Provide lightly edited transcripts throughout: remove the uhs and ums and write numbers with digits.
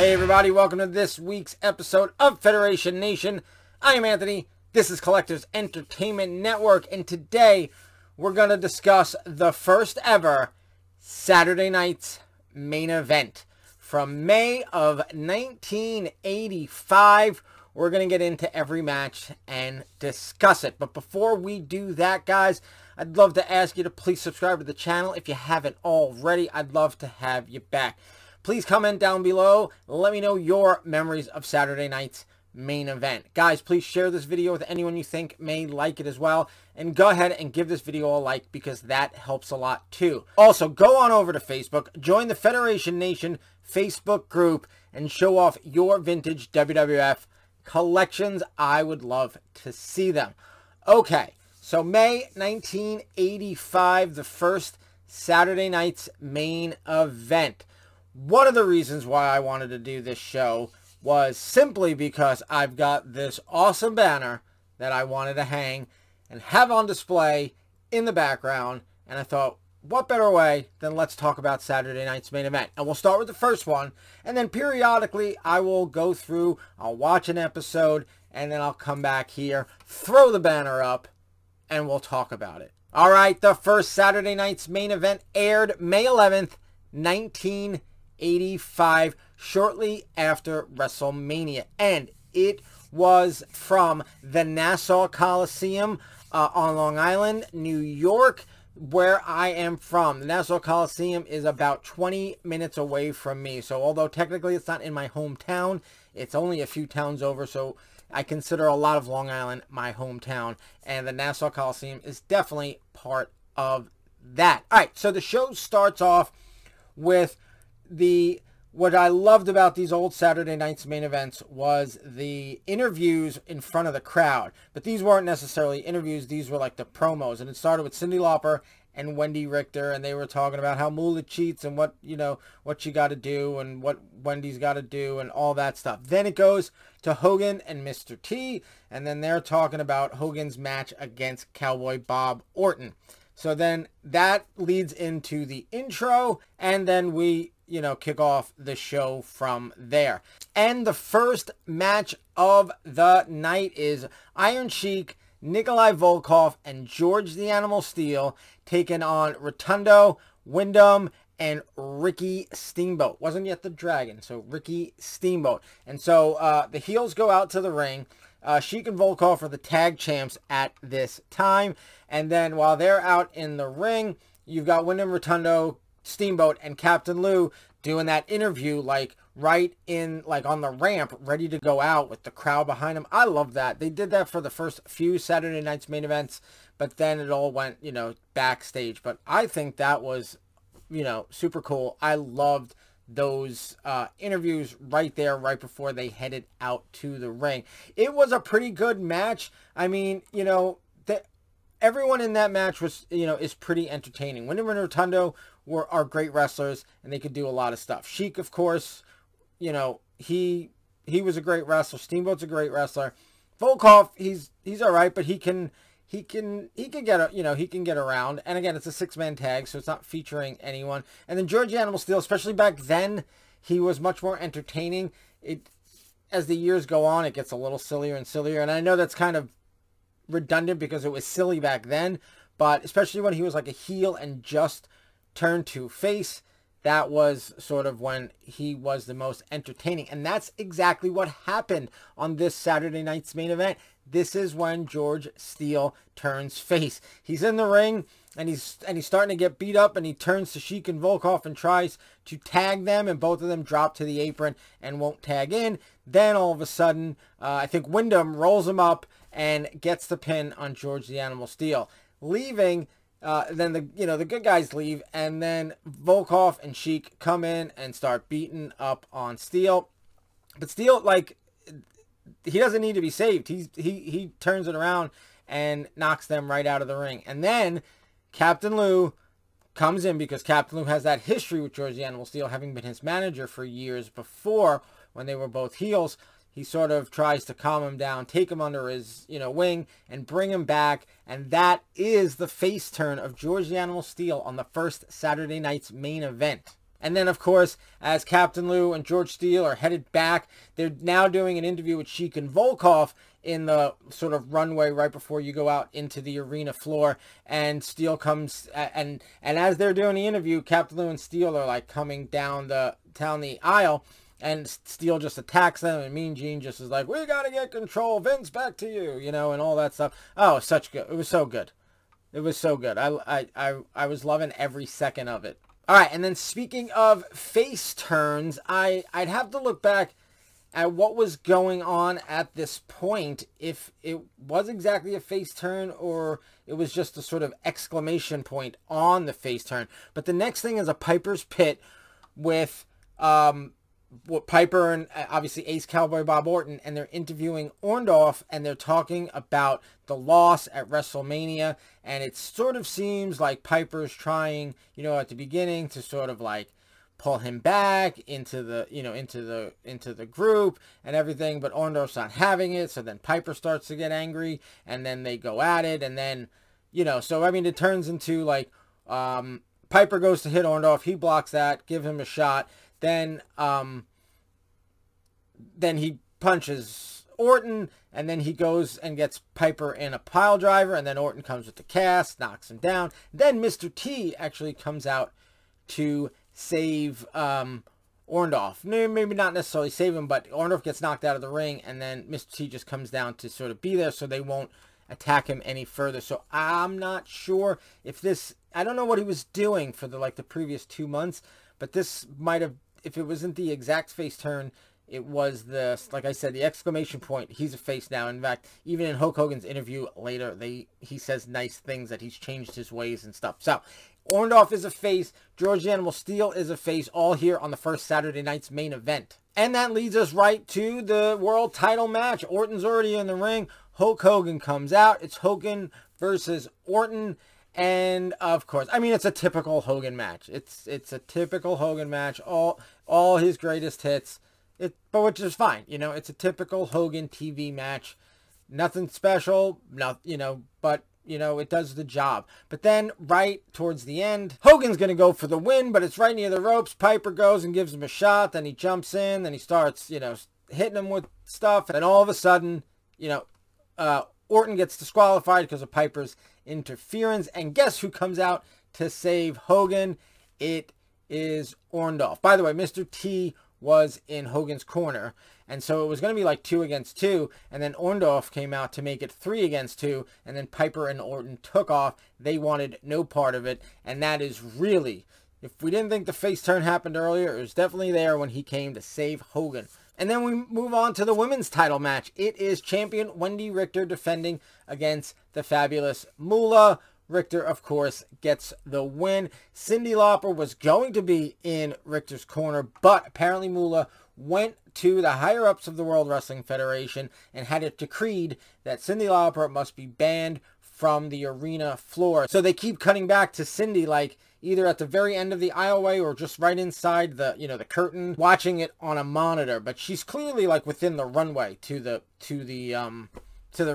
Hey everybody, welcome to this week's episode of Federation Nation. I am Anthony, this is Collectors Entertainment Network, and today we're going to discuss the first ever Saturday night's main event from May of 1985. We're going to get into every match and discuss it. But before we do that, guys, I'd love to ask you to please subscribe to the channel if you haven't already. I'd love to have you back. Please comment down below. Let me know your memories of Saturday night's main event. Guys, please share this video with anyone you think may like it as well. And go ahead and give this video a like because that helps a lot too. Also, go on over to Facebook, join the Federation Nation Facebook group, and show off your vintage WWF collections. I would love to see them. Okay, so May 1985, the first Saturday night's main event. One of the reasons why I wanted to do this show was simply because I've got this awesome banner that I wanted to hang and have on display in the background, and I thought, what better way than let's talk about Saturday night's main event. And we'll start with the first one, and then periodically I will go through, I'll watch an episode, and then I'll come back here, throw the banner up, and we'll talk about it. All right, the first Saturday night's main event aired May 11th, 1985, shortly after WrestleMania, and it was from the Nassau Coliseum on Long Island, New York, where I am from. The Nassau Coliseum is about 20 minutes away from me, so although technically it's not in my hometown, it's only a few towns over, so I consider a lot of Long Island my hometown, and the Nassau Coliseum is definitely part of that. All right, so the show starts off with what I loved about these old Saturday night's main events was the interviews in front of the crowd. But these weren't necessarily interviews. These were like the promos. And it started with Cyndi Lauper and Wendi Richter. And they were talking about how Moolah cheats and what she got to do and what Wendy's got to do and all that stuff. Then it goes to Hogan and Mr. T. And then they're talking about Hogan's match against Cowboy Bob Orton. So then that leads into the intro. And then we kick off the show from there. And the first match of the night is Iron Sheik, Nikolai Volkov, and George the Animal Steele taking on Rotundo, Wyndham, and Ricky Steamboat. Wasn't yet the Dragon, so Ricky Steamboat. And so the heels go out to the ring. Sheik and Volkov are the tag champs at this time. And then while they're out in the ring, you've got Wyndham, Rotundo, Steamboat, and Captain Lou doing that interview right on the ramp, ready to go out with the crowd behind them. I love that. They did that for the first few Saturday night's main events, but then it all went, backstage. But I think that was, super cool. I loved those interviews right there, right before they headed out to the ring. It was a pretty good match. I mean, everyone in that match was, is pretty entertaining. Wyndham and Rotundo are great wrestlers, and they could do a lot of stuff. Sheik, of course, he was a great wrestler. Steamboat's a great wrestler. Volkov, he's all right, but he can get around. And again, it's a 6-man tag, so it's not featuring anyone. And then George the Animal Steele, especially back then, he was much more entertaining. As the years go on, it gets a little sillier and sillier, and I know that's kind of redundant because it was silly back then, but especially when he was like a heel and just turned to face, that was sort of when he was the most entertaining. And that's exactly what happened on this Saturday night's main event. This is when George Steele turns face. He's in the ring and he's starting to get beat up, and he turns to Sheik and Volkov and tries to tag them, and both of them drop to the apron and won't tag in. Then all of a sudden, I think Wyndham rolls him up and gets the pin on George the Animal Steele, leaving. Then the good guys leave, and then Volkov and Sheik come in and start beating up on Steele. But Steele, he doesn't need to be saved. He turns it around and knocks them right out of the ring. And then Captain Lou comes in because Captain Lou has that history with George the Animal Steele, having been his manager for years before when they were both heels. He sort of tries to calm him down, take him under his, wing, and bring him back. And that is the face turn of George the Animal Steele on the first Saturday night's main event. And then, of course, as Captain Lou and George Steele are headed back, they're now doing an interview with Sheik and Volkov in the sort of runway right before you go out into the arena floor. And Steele comes, and as they're doing the interview, Captain Lou and Steele are like coming down the aisle, and Steele just attacks them, and Mean Gene just is like, "We gotta get control, Vince, back to you," you know, and all that stuff. Oh, such good. It was so good. It was so good. I was loving every second of it. All right, and then speaking of face turns, I'd have to look back at what was going on at this point, if it was exactly a face turn or it was just a sort of exclamation point on the face turn. But the next thing is a Piper's Pit with Piper and obviously Ace Cowboy Bob Orton, and they're interviewing Orndorff, and they're talking about the loss at WrestleMania, and it sort of seems like Piper's trying, you know, at the beginning to sort of like pull him back into the, you know, into the group and everything, but Orndorff's not having it, so then Piper starts to get angry, and then they go at it, and then, you know, so I mean, it turns into like Piper goes to hit Orndorff, he blocks that, give him a shot. Then he punches Orton, and then he goes and gets Piper in a pile driver, and then Orton comes with the cast, knocks him down. Then Mr. T actually comes out to save Orndorff. Maybe not necessarily save him, but Orndorff gets knocked out of the ring, and then Mr. T just comes down to sort of be there so they won't attack him any further. So I'm not sure if this, I don't know what he was doing for the previous 2 months, but this might have, if it wasn't the exact face turn, it was the, like I said, the exclamation point. He's a face now. In fact, even in Hulk Hogan's interview later, he says nice things that he's changed his ways and stuff. So Orndorff is a face. George the Animal Steele is a face, all here on the first Saturday night's main event. And that leads us right to the world title match. Orton's already in the ring. Hulk Hogan comes out. It's Hogan versus Orton. And of course, I mean, it's a typical Hogan match. It's a typical Hogan match. All his greatest hits. But which is fine. You know, it's a typical Hogan TV match. Nothing special. But you know, it does the job. But then right towards the end, Hogan's going to go for the win, but it's right near the ropes. Piper goes and gives him a shot. Then he jumps in. Then he starts, you know, hitting him with stuff. And all of a sudden, you know, Orton gets disqualified because of Piper's interference. And guess who comes out to save Hogan? It is Orndorff. By the way, Mr. T was in Hogan's corner, and so it was going to be like 2 against 2, and then Orndorff came out to make it 3 against 2, and then Piper and Orton took off. They wanted no part of it, and that is really, if we didn't think the face turn happened earlier, it was definitely there when he came to save Hogan. And then we move on to the women's title match. It is champion Wendi Richter defending against the fabulous Moolah. Richter, of course, gets the win. Cyndi Lauper was going to be in Richter's corner, but apparently Moolah went to the higher-ups of the World Wrestling Federation and had it decreed that Cyndi Lauper must be banned from the arena floor. So they keep cutting back to Cyndi, like either at the very end of the aisleway or just right inside the, you know, the curtain, watching it on a monitor. But she's clearly like within the runway to the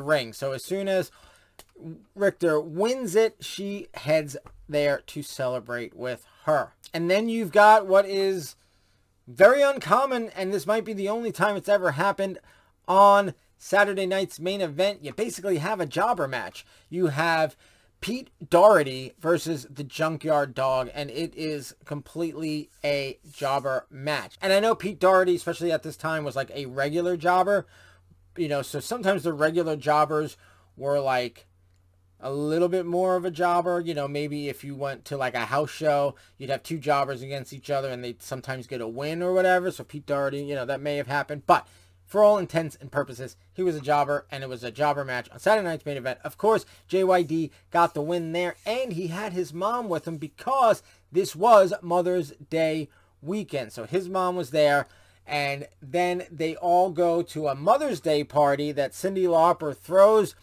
ring. So as soon as Richter wins it, she heads there to celebrate with her. And then you've got what is very uncommon, and this might be the only time it's ever happened on Saturday night's main event. You basically have a jobber match. You have Pete Doherty versus the Junkyard Dog, and it is completely a jobber match. And I know Pete Doherty, especially at this time, was like a regular jobber, you know, so sometimes the regular jobbers were like a little bit more of a jobber. You know, maybe if you went to like a house show, you'd have 2 jobbers against each other and they'd sometimes get a win or whatever. So Pete Doherty, you know, that may have happened. But for all intents and purposes, he was a jobber, and it was a jobber match on Saturday night's main event. Of course, JYD got the win there, and he had his mom with him because this was Mother's Day weekend. So his mom was there, and then they all go to a Mother's Day party that Cyndi Lauper throws.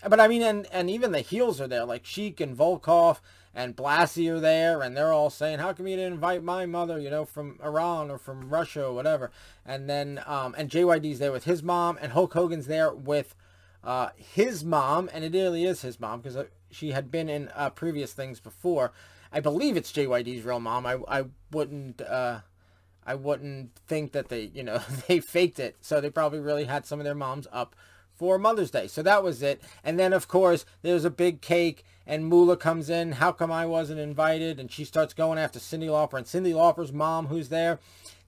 But I mean, and even the heels are there, like Sheik and Volkov and Blassie are there, and they're all saying, how come you didn't invite my mother, you know, from Iran or from Russia or whatever. And then, and JYD's there with his mom, and Hulk Hogan's there with his mom, and it really is his mom, because she had been in previous things before. I believe it's JYD's real mom. I wouldn't think that they, you know, they faked it. So they probably really had some of their moms up for Mother's Day. So that was it. And then, of course, there's a big cake, and Moolah comes in. How come I wasn't invited? And she starts going after Cyndi Lauper, and Cyndi Lauper's mom, who's there,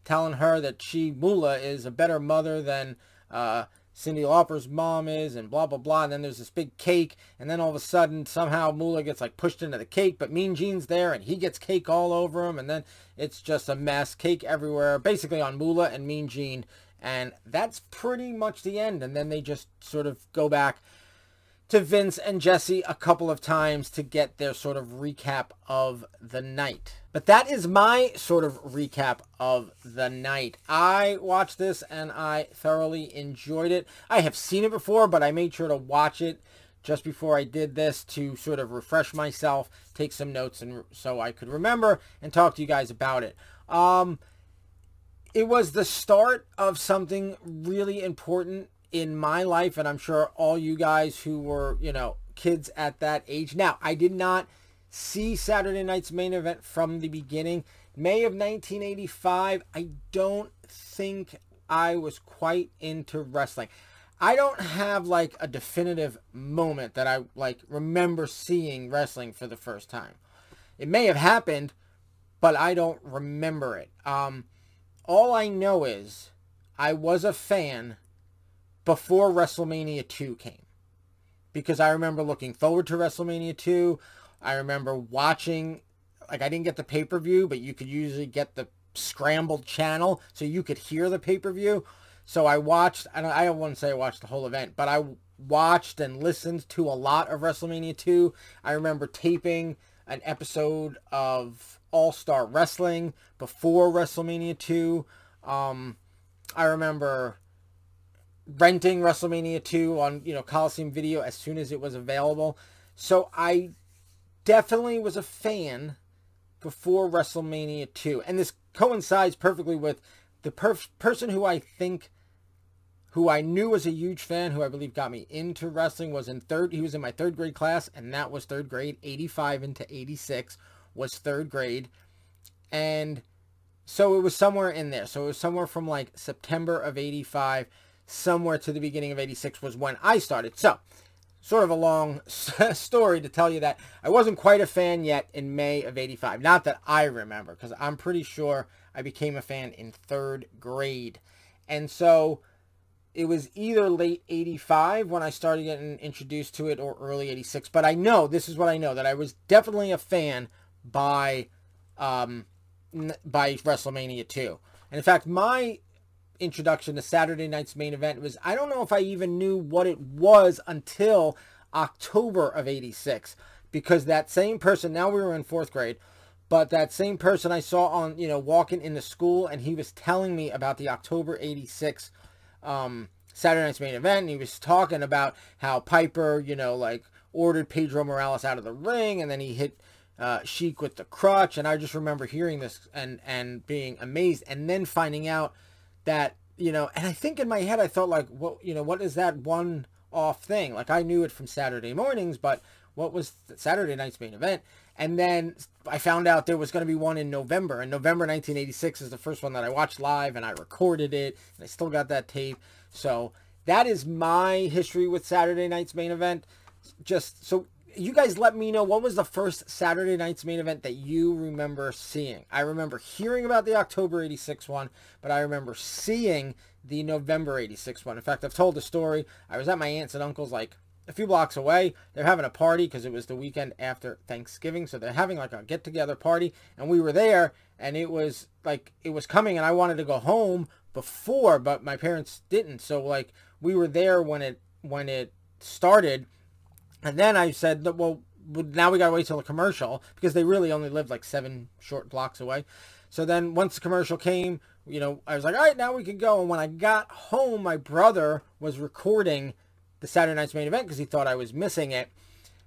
telling her that Moolah is a better mother than Cyndi Lauper's mom is, and blah, blah, blah. And then there's this big cake, and then all of a sudden, somehow Moolah gets, like, pushed into the cake, but Mean Gene's there, and he gets cake all over him, and then it's just a mess. Cake everywhere, basically on Moolah and Mean Gene. And that's pretty much the end. And then they just sort of go back to Vince and Jesse a couple of times to get their sort of recap of the night. But that is my sort of recap of the night. I watched this and I thoroughly enjoyed it. I have seen it before, but I made sure to watch it just before I did this to sort of refresh myself, take some notes, and so I could remember and talk to you guys about it. It was the start of something really important in my life, and I'm sure all you guys who were, you know, kids at that age. Now, I did not see Saturday Night's Main Event from the beginning. May of 1985, I don't think I was quite into wrestling. I don't have, like, a definitive moment that I, like, remember seeing wrestling for the first time. It may have happened, but I don't remember it. All I know is I was a fan before WrestleMania 2 came, because I remember looking forward to WrestleMania 2. I remember watching, like, I didn't get the pay-per-view, but you could usually get the scrambled channel so you could hear the pay-per-view. So I watched, and I don't want to say I watched the whole event, but I watched and listened to a lot of WrestleMania 2. I remember taping an episode of All-Star Wrestling before WrestleMania 2. I remember renting WrestleMania 2 on, you know, Coliseum Video as soon as it was available. So I definitely was a fan before WrestleMania 2. And this coincides perfectly with the person who I knew was a huge fan, who I believe got me into wrestling, he was in my third grade class, and that was third grade. 85 into 86 was third grade. And so it was somewhere in there. So it was somewhere from like September of 85, somewhere to the beginning of 86 was when I started. So sort of a long story to tell you that I wasn't quite a fan yet in May of 85. Not that I remember, because I'm pretty sure I became a fan in third grade. And so it was either late 85 when I started getting introduced to it, or early 86. But I know, this is what I know, that I was definitely a fan by WrestleMania 2. And in fact, my introduction to Saturday Night's Main Event was, I don't know if I even knew what it was until October of 86. Because that same person, now we were in fourth grade, but that same person I saw on, you know, walking into school, and he was telling me about the October 86 Saturday Night's Main Event, and he was talking about how Piper, you know, like, ordered Pedro Morales out of the ring, and then he hit Sheik with the crutch. And I just remember hearing this and being amazed, and then finding out that, you know, and I think in my head I thought, like, what, you know, what is that one-off thing? Like, I knew it from Saturday mornings, but what was Saturday Night's Main Event? And then I found out there was going to be one in November, and November 1986 is the first one that I watched live, and I recorded it, and I still got that tape. So that is my history with Saturday Night's Main Event. Just so you guys let me know, what was the first Saturday Night's Main Event that you remember seeing? I remember hearing about the October 86 one, but I remember seeing the November 86 one. In fact, I've told the story. I was at my aunt's and uncle's, like, a few blocks away. They're having a party because it was the weekend after Thanksgiving. So they're having, like, a get-together party, and we were there, and it was, like, it was coming, and I wanted to go home before, but my parents didn't. So, like, we were there when it started. And then I said, well, now we got to wait till the commercial, because they really only lived like 7 short blocks away. So then once the commercial came, you know, I was like, all right, now we can go. And when I got home, my brother was recording the Saturday Night's Main Event because he thought I was missing it.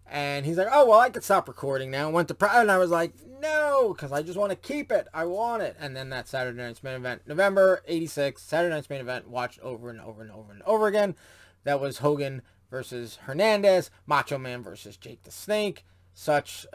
And he's like, oh, well, I could stop recording now. And I was like, no, because I just want to keep it. I want it. And then that Saturday Night's Main Event, November 86, Saturday Night's Main Event, watched over and over and over and over again. That was Hogan versus Hernandez, Macho Man versus Jake the Snake. Such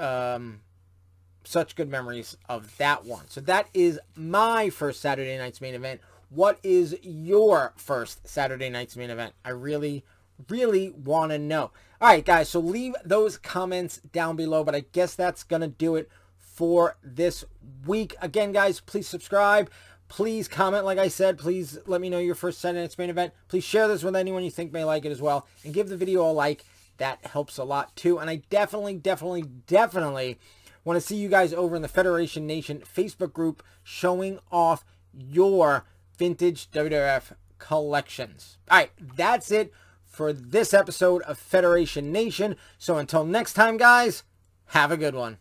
such good memories of that one. So that is my first Saturday night's main event. What is your first Saturday night's main event? I really want to know. All right, guys, so leave those comments down below, but I guess that's going to do it for this week. Again, guys, please subscribe. Please comment, like I said. Please let me know your first Saturday night's main event. Please share this with anyone you think may like it as well, and give the video a like. That helps a lot too. And I definitely want to see you guys over in the Federation Nation Facebook group showing off your vintage WWF collections. All right, that's it for this episode of Federation Nation. So until next time, guys, have a good one.